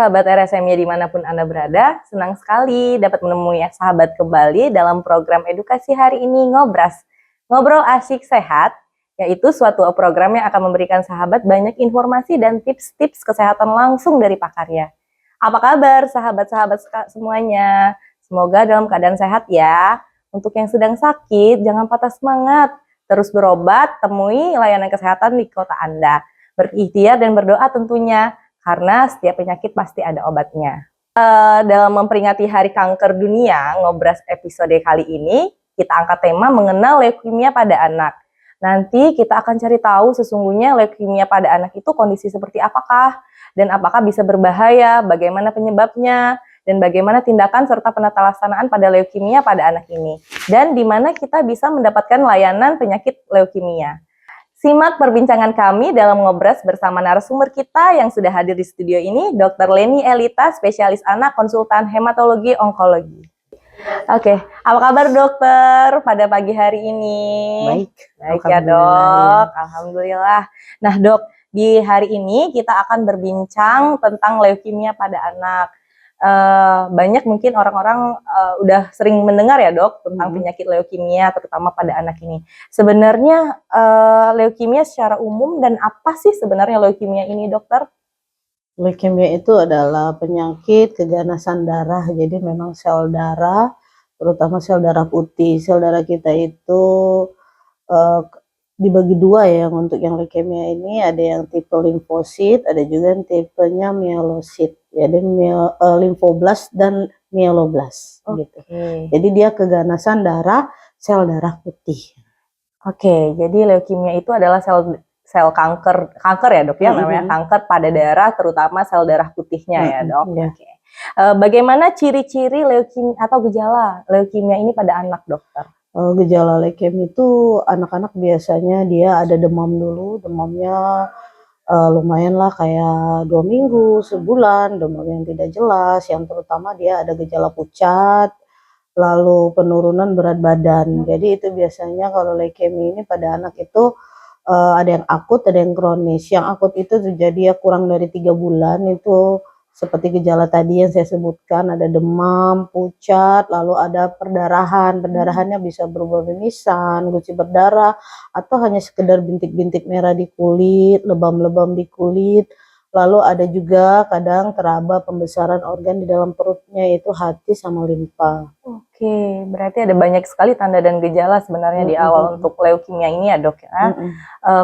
sahabat RSM-nya dimanapun Anda berada, senang sekali dapat menemui sahabat kembali dalam program edukasi hari ini Ngobras. Ngobrol asik sehat, yaitu suatu program yang akan memberikan sahabat banyak informasi dan tips-tips kesehatan langsung dari pakarnya. Apa kabar sahabat-sahabat semuanya? Semoga dalam keadaan sehat ya. Untuk yang sedang sakit, jangan patah semangat. Terus berobat, temui layanan kesehatan di kota Anda. Berikhtiar dan berdoa tentunya. Karena setiap penyakit pasti ada obatnya. Dalam memperingati Hari Kanker Dunia, Ngobras episode kali ini, kita angkat tema mengenal leukemia pada anak. Nanti kita akan cari tahu sesungguhnya leukemia pada anak itu kondisi seperti apakah, dan apakah bisa berbahaya, bagaimana penyebabnya, dan bagaimana tindakan serta penata laksanaan pada leukemia pada anak ini. Dan di mana kita bisa mendapatkan layanan penyakit leukemia. Simak perbincangan kami dalam Ngobras bersama narasumber kita yang sudah hadir di studio ini, Dr. Leni Elita, spesialis anak, konsultan hematologi onkologi. Oke, apa kabar dokter pada pagi hari ini? Baik ya dok, alhamdulillah. Nah dok, di hari ini kita akan berbincang tentang leukemia pada anak. Banyak mungkin orang-orang udah sering mendengar ya dok tentang penyakit leukemia terutama pada anak ini. Sebenarnya leukemia secara umum dan apa sih sebenarnya leukemia ini dokter? Leukemia itu adalah penyakit keganasan darah, jadi memang sel darah, terutama sel darah putih. Sel darah kita itu dibagi dua ya, untuk yang leukemia ini ada yang tipe limfosit, ada juga yang tipenya mielosit. Jadi limfoblast dan mieloblast gitu. Jadi dia keganasan darah, sel darah putih. Oke, jadi leukemia itu adalah sel kanker ya dok ya, namanya kanker pada darah, terutama sel darah putihnya ya dok. Oke. Bagaimana ciri-ciri leukemia atau gejala leukemia ini pada anak dokter? Gejala leukemia itu anak-anak biasanya dia ada demam dulu, demamnya lumayan lah kayak 2 minggu, sebulan, demam yang tidak jelas, yang terutama dia ada gejala pucat, lalu penurunan berat badan. Jadi itu biasanya kalau leukemia ini pada anak itu ada yang akut, ada yang kronis. Yang akut itu terjadi ya kurang dari 3 bulan, itu seperti gejala tadi yang saya sebutkan, ada demam, pucat, lalu ada perdarahan. Perdarahannya bisa berubah mimisan, gusi berdarah, atau hanya sekedar bintik-bintik merah di kulit, lebam-lebam di kulit. Lalu ada juga kadang teraba pembesaran organ di dalam perutnya, yaitu hati sama limpa. Oke, berarti ada banyak sekali tanda dan gejala sebenarnya di awal untuk leukemia ini ya dok ya.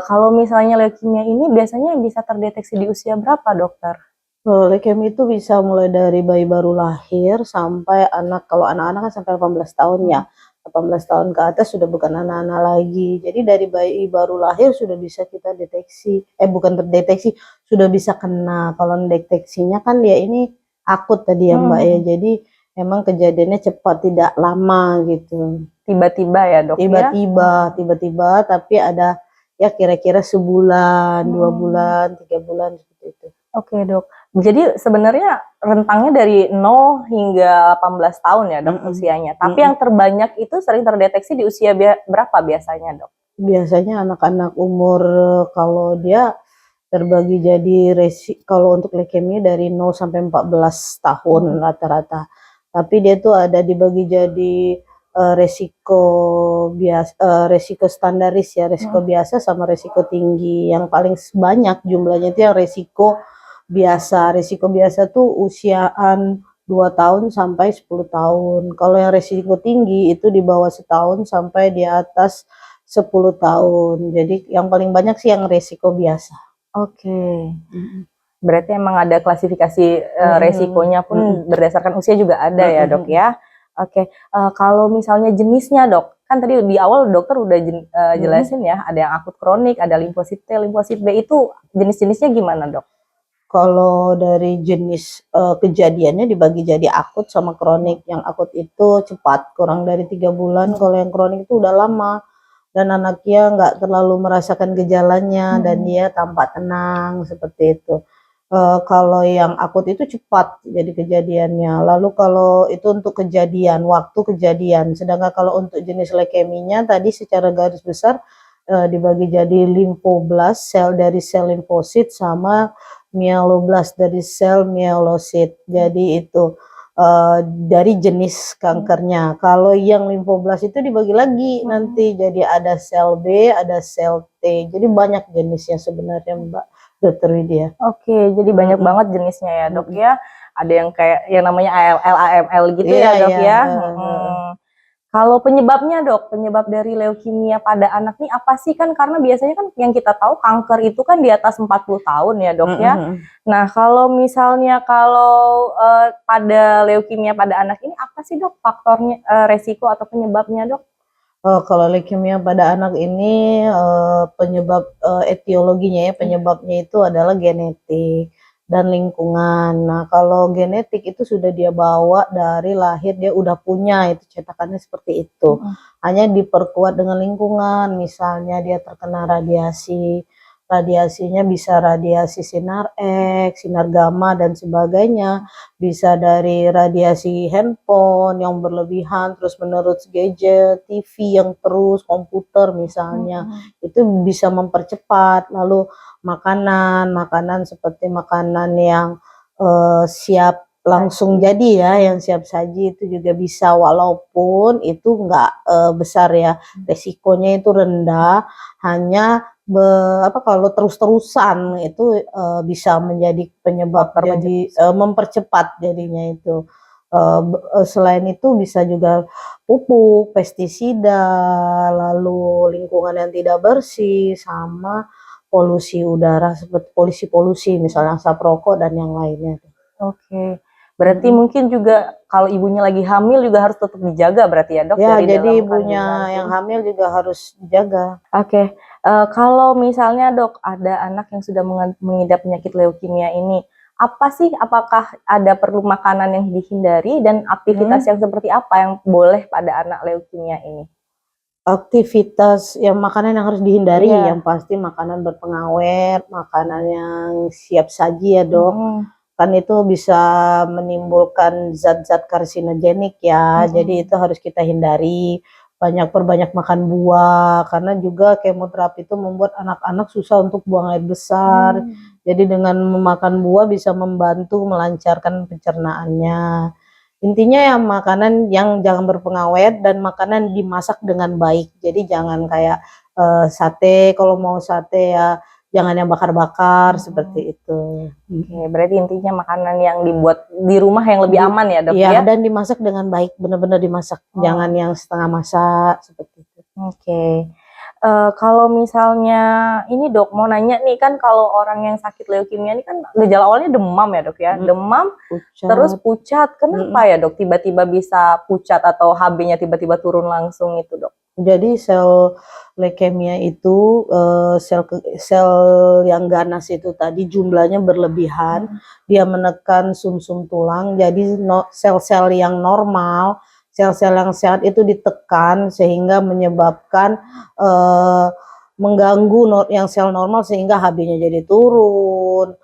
Kalau misalnya leukemia ini biasanya bisa terdeteksi di usia berapa dokter? Leukemia itu bisa mulai dari bayi baru lahir sampai anak, kalau anak-anak kan sampai 18 tahun ya. 18 tahun ke atas sudah bukan anak-anak lagi. Jadi dari bayi baru lahir sudah bisa kita deteksi, bukan terdeteksi, sudah bisa kena. Kalau deteksinya kan dia ini akut tadi ya Mbak ya. Jadi emang kejadiannya cepat, tidak lama gitu. Tiba-tiba ya dok ya? Tiba-tiba, tapi ada ya kira-kira sebulan, 2 bulan, 3 bulan seperti itu. Oke dok, jadi sebenarnya rentangnya dari 0 hingga 18 tahun ya dok usianya. Tapi yang terbanyak itu sering terdeteksi di usia berapa biasanya dok? Biasanya anak-anak umur, kalau dia terbagi jadi kalau untuk leukemia dari 0 sampai 14 tahun rata-rata. Tapi dia tuh ada dibagi jadi resiko standaris ya, resiko biasa sama resiko tinggi. Yang paling banyak jumlahnya itu yang resiko biasa. Resiko biasa tuh usiaan 2 tahun sampai 10 tahun. Kalau yang resiko tinggi itu di bawah setahun sampai di atas 10 tahun. Jadi yang paling banyak sih yang resiko biasa. Oke. Berarti emang ada klasifikasi resikonya pun berdasarkan usia juga ada ya dok ya. Oke. Kalau misalnya jenisnya dok, kan tadi di awal dokter udah jelasin ya, ada yang akut kronik, ada limfosit T, limfosit B, itu jenis-jenisnya gimana dok? Kalau dari jenis kejadiannya dibagi jadi akut sama kronik. Yang akut itu cepat, kurang dari 3 bulan. Kalau yang kronik itu udah lama dan anaknya nggak terlalu merasakan gejalanya dan dia tampak tenang seperti itu. Kalau yang akut itu cepat jadi kejadiannya. Lalu kalau itu untuk kejadian, waktu kejadian. Sedangkan kalau untuk jenis leukemia tadi secara garis besar dibagi jadi limfoblast, sel dari sel limfosit, sama Myeloblast dari sel myelosit. Jadi itu dari jenis kankernya. Kalau yang limfoblas itu dibagi lagi nanti jadi ada sel B, ada sel T. Jadi banyak jenisnya sebenarnya Mbak Dokter Widya. Oke, jadi banyak banget jenisnya ya dok ya. Ada yang kayak yang namanya ALL, AML gitu Iya, ya dok iya, ya. Kalau penyebabnya dok, penyebab dari leukemia pada anak nih apa sih? Kan karena biasanya kan yang kita tahu kanker itu kan di atas 40 tahun ya dok ya. Nah kalau misalnya pada leukemia pada anak ini apa sih dok faktornya, resiko atau penyebabnya dok? Kalau leukemia pada anak ini penyebab etiologinya ya, penyebabnya itu adalah genetik dan lingkungan. Nah, kalau genetik itu sudah dia bawa dari lahir, dia udah punya itu cetakannya seperti itu. Hanya diperkuat dengan lingkungan, misalnya dia terkena radiasi, radiasinya bisa radiasi sinar X, sinar gamma dan sebagainya, bisa dari radiasi handphone yang berlebihan, terus menerus gadget, TV yang terus, komputer misalnya, itu bisa mempercepat. Lalu makanan seperti makanan yang siap langsung jadi ya, yang siap saji itu juga bisa, walaupun itu enggak besar ya, resikonya itu rendah, hanya kalau terus-terusan itu bisa menjadi penyebab jadi mempercepat jadinya itu. Selain itu bisa juga pupuk, pestisida, lalu lingkungan yang tidak bersih, sama polusi udara seperti polusi-polusi misalnya asap rokok dan yang lainnya. Oke, berarti mungkin juga kalau ibunya lagi hamil juga harus tetap dijaga berarti ya dok? Ya, dari jadi dalam ibunya kandungan yang tuh. hamil juga harus dijaga. Oke, kalau misalnya dok ada anak yang sudah mengidap penyakit leukemia ini, apa sih, apakah ada perlu makanan yang dihindari dan aktivitas yang seperti apa yang boleh pada anak leukemia ini? Aktivitas yang makanan yang harus dihindari, Iya. yang pasti makanan berpengawet, makanan yang siap saji ya dok. Kan itu bisa menimbulkan zat-zat karsinogenik ya, jadi itu harus kita hindari. Perbanyak makan buah, karena juga kemoterapi itu membuat anak-anak susah untuk buang air besar. Jadi dengan memakan buah bisa membantu melancarkan pencernaannya. Intinya ya makanan yang jangan berpengawet dan makanan dimasak dengan baik. Jadi jangan kayak sate, kalau mau sate ya jangan yang bakar-bakar seperti itu. Oke, berarti intinya makanan yang dibuat di rumah yang lebih aman ya dok Iya, ya? dan dimasak dengan baik, benar-benar dimasak, jangan yang setengah masak seperti itu. Oke. Kalau misalnya ini dok mau nanya nih, kan kalau orang yang sakit leukemia ini kan gejala awalnya demam ya dok ya, demam Pucat. terus pucat. Kenapa ya dok tiba-tiba bisa pucat atau HB-nya tiba-tiba turun langsung itu dok? Jadi sel leukemia itu sel yang ganas itu tadi jumlahnya berlebihan, dia menekan sumsum tulang, jadi sel-sel yang normal, sel-sel yang sehat itu ditekan sehingga menyebabkan mengganggu yang sel normal sehingga HB-nya jadi turun,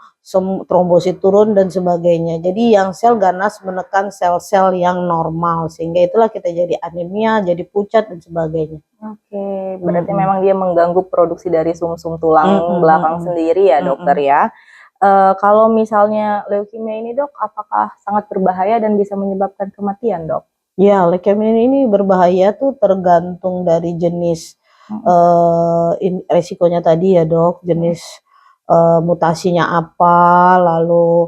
trombosit turun dan sebagainya. Jadi yang sel ganas menekan sel-sel yang normal sehingga itulah kita jadi anemia, jadi pucat dan sebagainya. Oke, berarti memang dia mengganggu produksi dari sumsum tulang belakang sendiri ya dokter ya. Kalau misalnya leukemia ini dok, apakah sangat berbahaya dan bisa menyebabkan kematian dok? Ya, leukemia ini berbahaya tuh tergantung dari jenis resikonya tadi ya dok, jenis mutasinya apa, lalu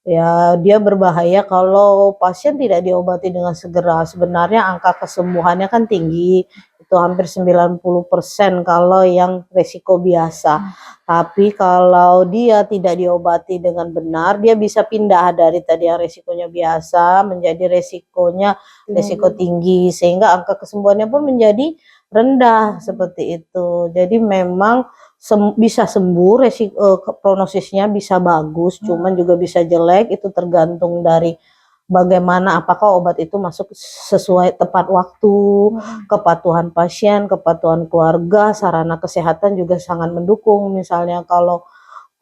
ya dia berbahaya kalau pasien tidak diobati dengan segera. Sebenarnya angka kesembuhannya kan tinggi, itu hampir 90% kalau yang resiko biasa. Tapi kalau dia tidak diobati dengan benar, dia bisa pindah dari tadi yang resikonya biasa menjadi resiko tinggi, sehingga angka kesembuhannya pun menjadi rendah seperti itu. Jadi memang bisa sembuh, prognosisnya bisa bagus, cuman juga bisa jelek, itu tergantung dari bagaimana apakah obat itu masuk sesuai tepat waktu, kepatuhan pasien, kepatuhan keluarga, sarana kesehatan juga sangat mendukung. Misalnya kalau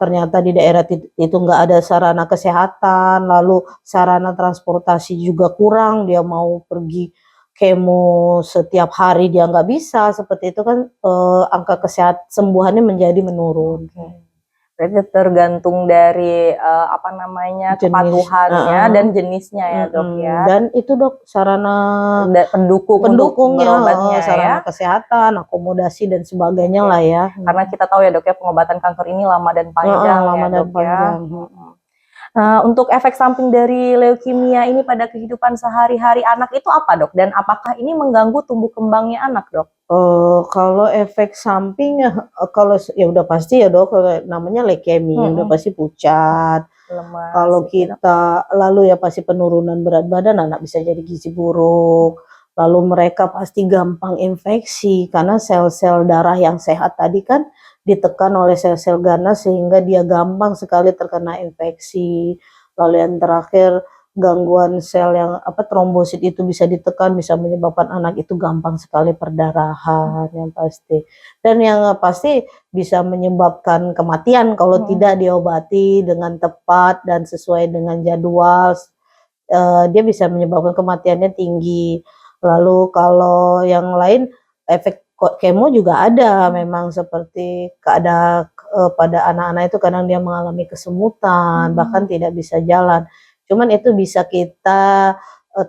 ternyata di daerah itu nggak ada sarana kesehatan, lalu sarana transportasi juga kurang, dia mau pergi kemo setiap hari dia nggak bisa, seperti itu kan angka sembuhannya menjadi menurun. Berarti tergantung dari apa namanya jenis. kepatuhannya dan jenisnya ya dok ya. Dan itu dok sarana untuk pendukungnya, berobatnya sarana ya. kesehatan, akomodasi dan sebagainya lah ya. Karena kita tahu ya dok ya pengobatan kanker ini lama dan panjang lama ya dan dok panjang. Nah, untuk efek samping dari leukemia ini pada kehidupan sehari-hari anak itu apa dok? Dan apakah ini mengganggu tumbuh kembangnya anak dok? Kalau efek samping kalau ya udah pasti ya dok, kalau namanya leukemia udah pasti pucat. Lemas, Kalau gitu ya, dok. kita lalu ya pasti penurunan berat badan, anak bisa jadi gizi buruk. Lalu mereka pasti gampang infeksi karena sel-sel darah yang sehat tadi kan ditekan oleh sel-sel ganas sehingga dia gampang sekali terkena infeksi. Lalu yang terakhir gangguan sel yang trombosit itu bisa ditekan, bisa menyebabkan anak itu gampang sekali perdarahan yang pasti. Dan yang pasti bisa menyebabkan kematian kalau tidak diobati dengan tepat dan sesuai dengan jadwal. Dia bisa menyebabkan kematiannya tinggi. Lalu kalau yang lain efek kemo juga ada memang seperti pada anak-anak itu kadang dia mengalami kesemutan, bahkan tidak bisa jalan. Cuman itu bisa kita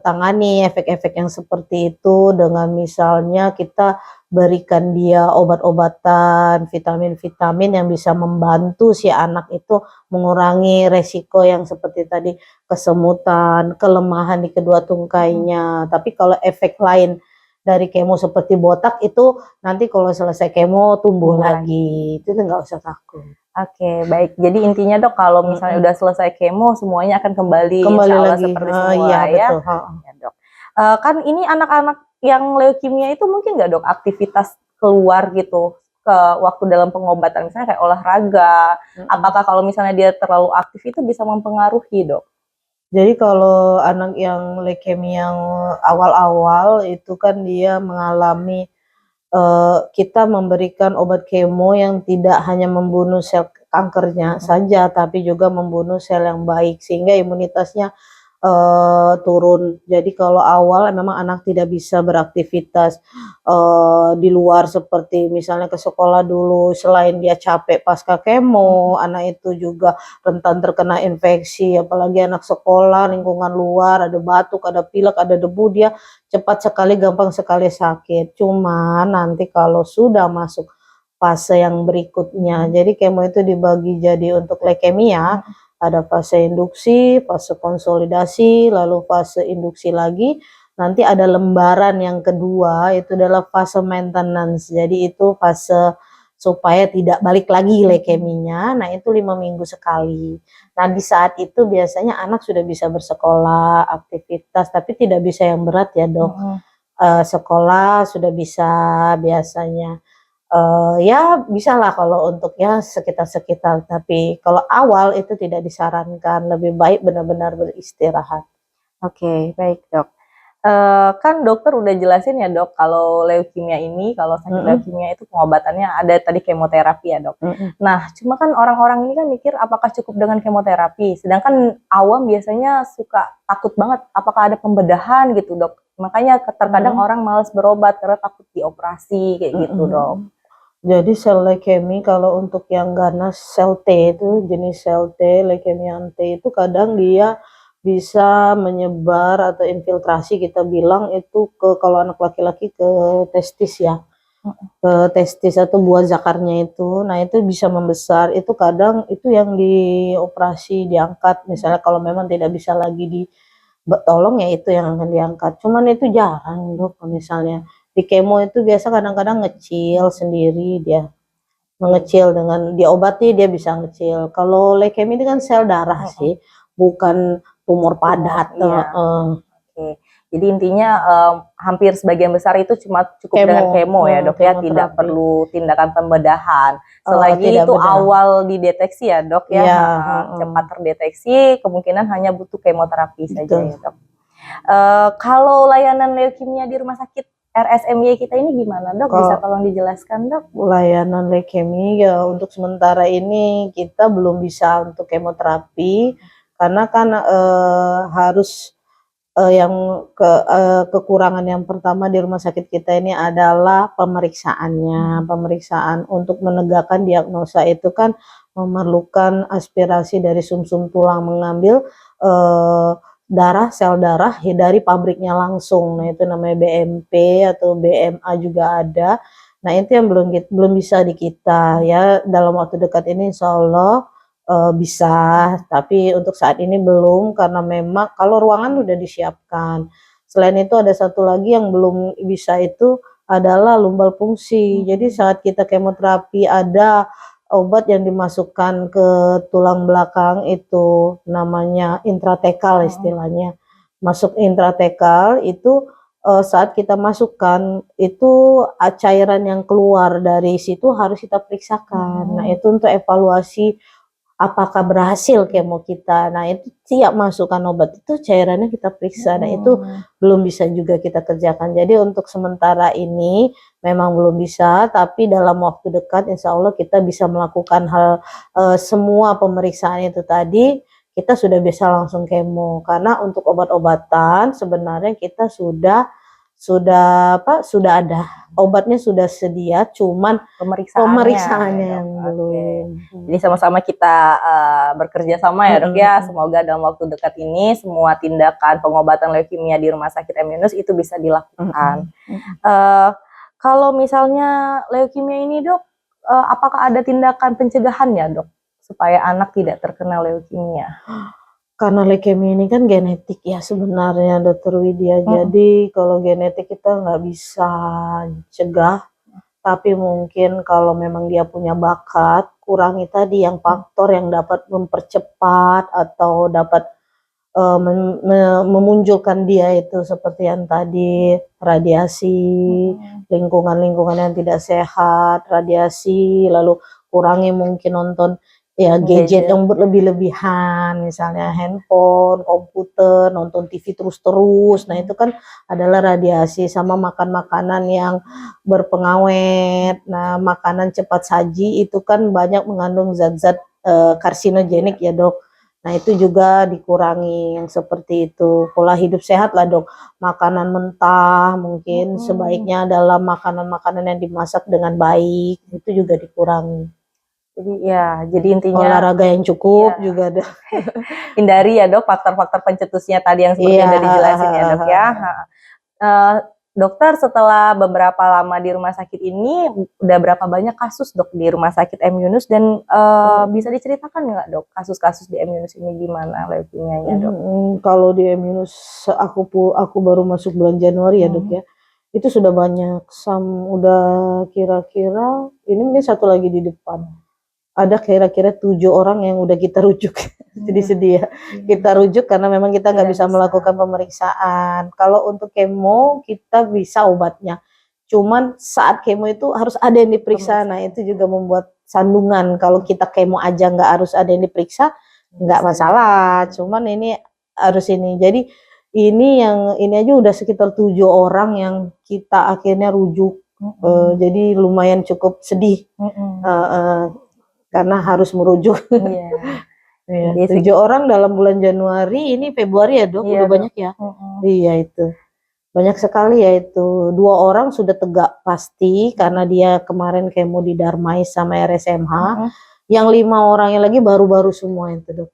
tangani efek-efek yang seperti itu dengan misalnya kita berikan dia obat-obatan, vitamin-vitamin yang bisa membantu si anak itu mengurangi resiko yang seperti tadi kesemutan, kelemahan di kedua tungkainya. Tapi kalau efek lain dari kemo seperti botak itu nanti kalau selesai kemo tumbuh lagi, itu nggak usah takut. Oke, baik. Jadi intinya dok, kalau misalnya udah selesai kemo, semuanya akan kembali Kembali insya Allah lagi. seperti semula Iya, ya. betul. Ya, dok. Kan ini anak-anak yang leukemia itu mungkin nggak dok aktivitas keluar gitu ke waktu dalam pengobatan, misalnya kayak olahraga. Apakah kalau misalnya dia terlalu aktif itu bisa mempengaruhi dok? Jadi kalau anak yang leukemia yang awal-awal itu kan dia mengalami kita memberikan obat kemo yang tidak hanya membunuh sel kankernya saja, tapi juga membunuh sel yang baik sehingga imunitasnya turun. Jadi kalau awal memang anak tidak bisa beraktivitas di luar seperti misalnya ke sekolah dulu, selain dia capek pasca kemo, anak itu juga rentan terkena infeksi, apalagi anak sekolah, lingkungan luar, ada batuk, ada pilek, ada debu, dia cepat sekali, gampang sekali sakit. Cuman nanti kalau sudah masuk fase yang berikutnya, jadi kemo itu dibagi jadi untuk leukemia, ada fase induksi, fase konsolidasi, lalu fase induksi lagi, nanti ada lembaran yang kedua, itu adalah fase maintenance, jadi itu fase supaya tidak balik lagi leukeminya, nah itu 5 minggu sekali. Nah di saat itu biasanya anak sudah bisa bersekolah, aktivitas, tapi tidak bisa yang berat ya dok. Sekolah sudah bisa biasanya. Ya bisa lah kalau untuk ya sekitar-sekitar, tapi kalau awal itu tidak disarankan, lebih baik benar-benar beristirahat. Oke, baik dok. Kan dokter udah jelasin ya dok, kalau leukemia ini, kalau sakit leukemia itu pengobatannya ada tadi kemoterapi ya dok. Nah, cuma kan orang-orang ini kan mikir apakah cukup dengan kemoterapi, sedangkan awam biasanya suka takut banget, apakah ada pembedahan gitu dok. Makanya terkadang orang malas berobat karena takut dioperasi kayak gitu dok. Jadi sel leukemia kalau untuk yang ganas sel T itu jenis sel T, leukemia T itu kadang dia bisa menyebar atau infiltrasi kita bilang itu ke kalau anak laki-laki ke testis ya. Ke testis atau buah zakarnya itu. Nah, itu bisa membesar. Itu kadang itu yang dioperasi diangkat misalnya kalau memang tidak bisa lagi tolong ya itu yang akan diangkat. Cuman itu jarang dok misalnya. Di kemo itu biasa kadang-kadang ngecil sendiri dia. Mengecil dengan diobati dia bisa ngecil. Kalau leukemia itu kan sel darah sih, bukan tumor padat. Oke. Jadi intinya hampir sebagian besar itu cuma cukup dengan kemo ya dok ya, tidak perlu tindakan pembedahan. Selagi itu awal dideteksi ya dok ya, cepat terdeteksi, kemungkinan hanya butuh kemoterapi saja ya dok. Kalau layanan leukemia di rumah sakit RSMY kita ini gimana dok? Bisa tolong dijelaskan dok? Layanan leukemia ya untuk sementara ini kita belum bisa untuk kemoterapi karena kan harus kekurangan yang pertama di rumah sakit kita ini adalah pemeriksaannya. Pemeriksaan untuk menegakkan diagnosa itu kan memerlukan aspirasi dari sumsum tulang, mengambil darah, sel darah dari pabriknya langsung. Nah, itu namanya BMP atau BMA juga ada. Nah, itu yang belum bisa di kita ya. Dalam waktu dekat ini insya Allah bisa, tapi untuk saat ini belum karena memang kalau ruangan udah disiapkan. Selain itu ada satu lagi yang belum bisa itu adalah lumbal fungsi. Jadi saat kita kemoterapi ada obat yang dimasukkan ke tulang belakang itu namanya intratekal istilahnya. Masuk intratekal itu saat kita masukkan itu cairan yang keluar dari situ harus kita periksakan. Nah, itu untuk evaluasi apakah berhasil kemo kita. Nah, itu siap masukkan obat itu cairannya kita periksa. Nah, itu belum bisa juga kita kerjakan. Jadi untuk sementara ini memang belum bisa, tapi dalam waktu dekat insya Allah kita bisa melakukan hal semua pemeriksaan itu tadi. Kita sudah bisa langsung kemo karena untuk obat-obatan sebenarnya kita sudah ada obatnya, sudah sedia, cuman pemeriksaannya yang belum. Jadi sama-sama kita bekerja sama ya dok ya, semoga dalam waktu dekat ini semua tindakan pengobatan leukemia di Rumah Sakit M Yunus itu bisa dilakukan. Kalau misalnya leukemia ini dok, apakah ada tindakan pencegahannya dok supaya anak tidak terkena leukemia? Karena leukemia ini kan genetik ya sebenarnya Dokter Widya. Jadi kalau genetik kita nggak bisa cegah, tapi mungkin kalau memang dia punya bakat, kurangi tadi yang faktor yang dapat mempercepat atau dapat memunculkan dia itu seperti yang tadi radiasi, lingkungan-lingkungan yang tidak sehat, radiasi, lalu kurangi mungkin nonton ya gadget yang berlebih-lebihan, misalnya handphone, komputer, nonton TV terus-terus. Nah, itu kan adalah radiasi, sama makan makanan yang berpengawet. Nah, makanan cepat saji itu kan banyak mengandung zat-zat karsinogenik ya, Dok. Nah, itu juga dikurangi yang seperti itu. Pola hidup sehat lah, Dok. Makanan mentah mungkin sebaiknya adalah makanan-makanan yang dimasak dengan baik. Itu juga dikurangi. Jadi ya, jadi intinya olahraga yang cukup juga ada. Hindari ya dok faktor-faktor pencetusnya tadi yang seperti udah dijelasin ya dok ya. Dokter, setelah beberapa lama di rumah sakit ini, udah berapa banyak kasus dok di Rumah Sakit M Yunus, dan bisa diceritakan nggak dok kasus-kasus di M Yunus ini gimana leukemianya dok? Kalau di M Yunus aku baru masuk bulan Januari ya dok ya. Itu sudah banyak, udah kira-kira ini satu lagi di depan. Ada kira-kira 7 orang yang udah kita rujuk. Jadi sedih ya. Kita rujuk karena memang kita nggak bisa melakukan pemeriksaan. Kalau untuk kemo kita bisa obatnya. Cuman saat kemo itu harus ada yang diperiksa. Nah, itu juga membuat sandungan. Kalau kita kemo aja nggak harus ada yang diperiksa, nggak masalah. Cuman ini harus ini. Jadi ini aja udah sekitar 7 orang yang kita akhirnya rujuk. Jadi lumayan cukup sedih. Karena harus merujuk. Ya, 7 orang dalam bulan Januari, ini Februari ya dok, udah banyak ya. Iya, itu banyak sekali ya. Itu 2 orang sudah tegak pasti karena dia kemarin kemo di Darmais sama RSMH. Yang 5 orangnya lagi baru-baru semua itu dok.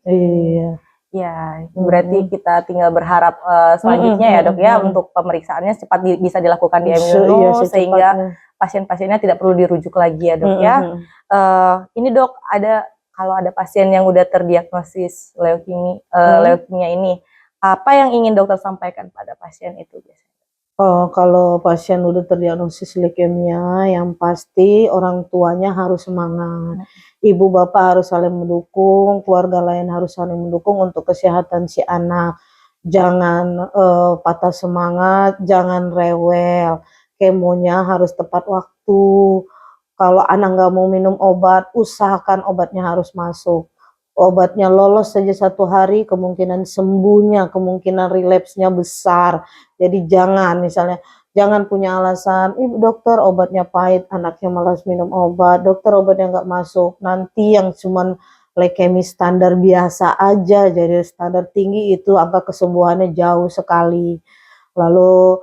Iya. Ya, berarti kita tinggal berharap selanjutnya ya dok ya, untuk pemeriksaannya cepat bisa dilakukan di M Yunus, sehingga pasien-pasiennya tidak perlu dirujuk lagi ya dok ya. Ini dok, kalau ada pasien yang udah terdiagnosis leukemia ini, apa yang ingin dokter sampaikan pada pasien itu biasanya? Kalau pasien udah terdiagnosis leukemia, yang pasti orang tuanya harus semangat. Ibu bapak harus saling mendukung, keluarga lain harus saling mendukung untuk kesehatan si anak. Jangan patah semangat, jangan rewel. Kemonya harus tepat waktu. Kalau anak nggak mau minum obat, usahakan obatnya harus masuk. Obatnya lolos saja 1 hari, kemungkinan sembuhnya, kemungkinan relapse-nya besar. Jadi jangan punya alasan, ibu dokter obatnya pahit, anaknya malas minum obat, dokter obatnya nggak masuk. Nanti yang cuman leukemia standar biasa aja, jadi standar tinggi itu angka kesembuhannya jauh sekali. Lalu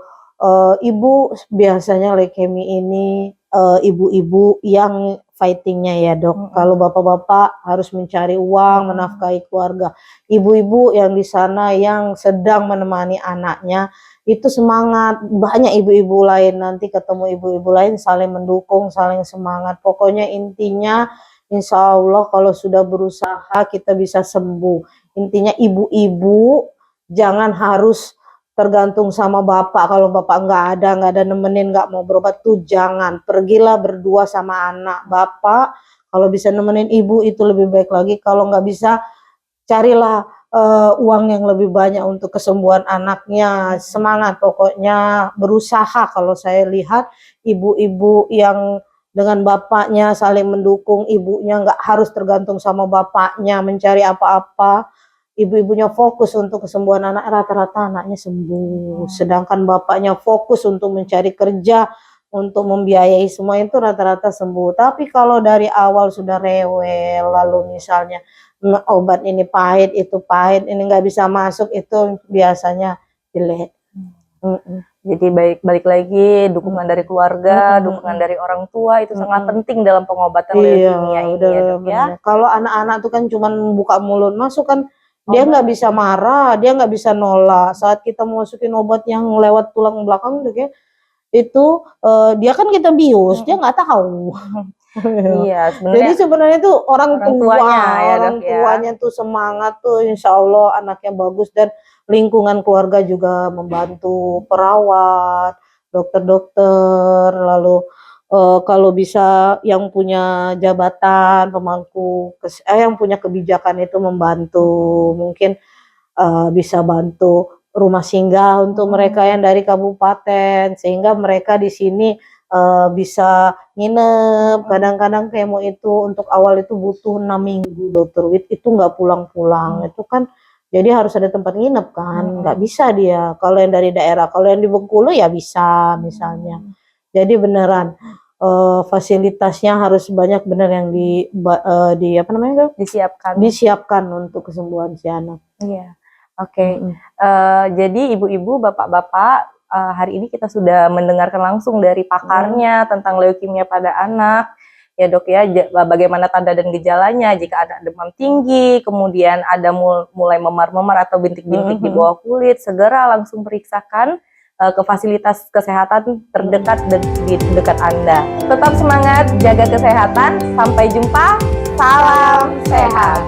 ibu biasanya leukemia ini ibu-ibu yang fightingnya ya dok. Kalau bapak-bapak harus mencari uang, menafkahi keluarga. Ibu-ibu yang di sana yang sedang menemani anaknya itu semangat. Banyak ibu-ibu lain, nanti ketemu ibu-ibu lain saling mendukung, saling semangat. Pokoknya intinya insya Allah kalau sudah berusaha kita bisa sembuh. Intinya ibu-ibu jangan harus tergantung sama bapak. Kalau bapak nggak ada nemenin, nggak mau berobat tuh jangan. Pergilah berdua sama anak bapak. Kalau bisa nemenin ibu itu lebih baik lagi. Kalau nggak bisa, carilah uang yang lebih banyak untuk kesembuhan anaknya. Semangat pokoknya, berusaha. Kalau saya lihat ibu-ibu yang dengan bapaknya saling mendukung, ibunya nggak harus tergantung sama bapaknya mencari apa-apa. Ibu-ibunya fokus untuk kesembuhan anak, rata-rata anaknya sembuh. Sedangkan bapaknya fokus untuk mencari kerja, untuk membiayai semua itu rata-rata sembuh. Tapi kalau dari awal sudah rewel, lalu misalnya obat ini pahit, itu pahit, ini nggak bisa masuk, itu biasanya jelek. Jadi balik lagi dukungan dari keluarga, dukungan dari orang tua itu sangat penting dalam pengobatan leukemia ini ya dok ya. Kalau anak-anak tuh kan cuman buka mulut masuk kan, dia nggak bisa marah, dia nggak bisa nolak. Saat kita masukin obat yang lewat tulang belakang dok ya, itu dia kan kita bius, dia nggak tahu. Iya, Jadi sebenarnya tuh orang tuanya ya orang dok ya. tuanya tuh semangat tuh, insya Allah anaknya bagus, dan lingkungan keluarga juga membantu, perawat, dokter-dokter, lalu kalau bisa yang punya jabatan pemangku yang punya kebijakan itu membantu, mungkin bisa bantu rumah singgah untuk mereka yang dari kabupaten, sehingga mereka di sini bisa nginep. Kadang-kadang kemo itu untuk awal itu butuh 6 minggu dokter Wit, itu nggak pulang-pulang, itu kan jadi harus ada tempat nginep kan, nggak bisa dia kalau yang dari daerah. Kalau yang di Bengkulu ya bisa misalnya. Jadi beneran fasilitasnya harus banyak, bener yang di apa namanya disiapkan untuk kesembuhan si anak. Iya, oke. Jadi ibu-ibu, bapak-bapak, hari ini kita sudah mendengarkan langsung dari pakarnya tentang leukemia pada anak. Ya dok ya, bagaimana tanda dan gejalanya jika ada demam tinggi, kemudian ada mulai memar-memar atau bintik-bintik di bawah kulit, segera langsung periksakan ke fasilitas kesehatan terdekat di dekat Anda. Tetap semangat, jaga kesehatan, sampai jumpa, salam sehat.